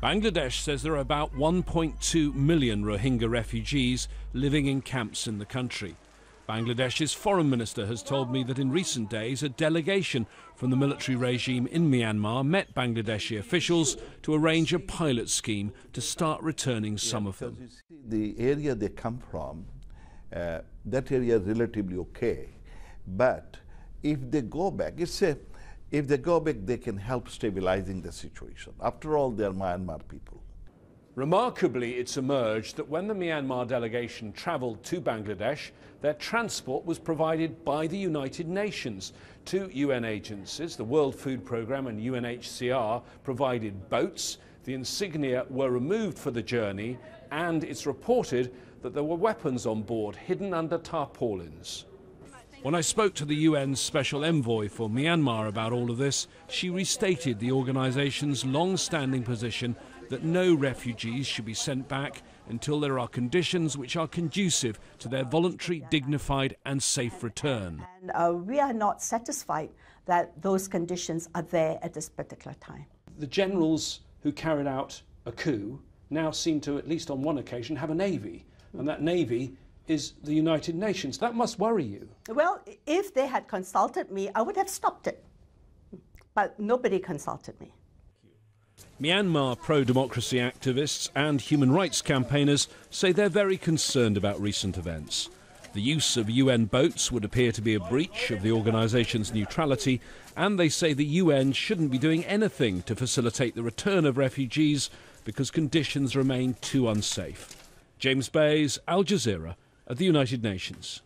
Bangladesh says there are about 1.2 million Rohingya refugees living in camps in the country. Bangladesh's foreign minister has told me that in recent days a delegation from the military regime in Myanmar met Bangladeshi officials to arrange a pilot scheme to start returning some of them. The area they come from, that area is relatively okay, but if they go back, if they go back, they can help stabilizing the situation. After all, they are Myanmar people. Remarkably, it's emerged that when the Myanmar delegation travelled to Bangladesh, their transport was provided by the United Nations. Two UN agencies, the World Food Programme and UNHCR, provided boats. The insignia were removed for the journey, and it's reported that there were weapons on board hidden under tarpaulins. When I spoke to the UN's Special Envoy for Myanmar about all of this, she restated the organisation's long-standing position that no refugees should be sent back until there are conditions which are conducive to their voluntary, dignified and safe return. And we are not satisfied that those conditions are there at this particular time. The generals who carried out a coup now seem to, at least on one occasion, have a navy, and that navy is the United Nations. That must worry you. Well, if they had consulted me, I would have stopped it. But nobody consulted me. Myanmar pro-democracy activists and human rights campaigners say they're very concerned about recent events. The use of UN boats would appear to be a breach of the organisation's neutrality, and they say the UN shouldn't be doing anything to facilitate the return of refugees because conditions remain too unsafe. James Bays, Al Jazeera, at the United Nations.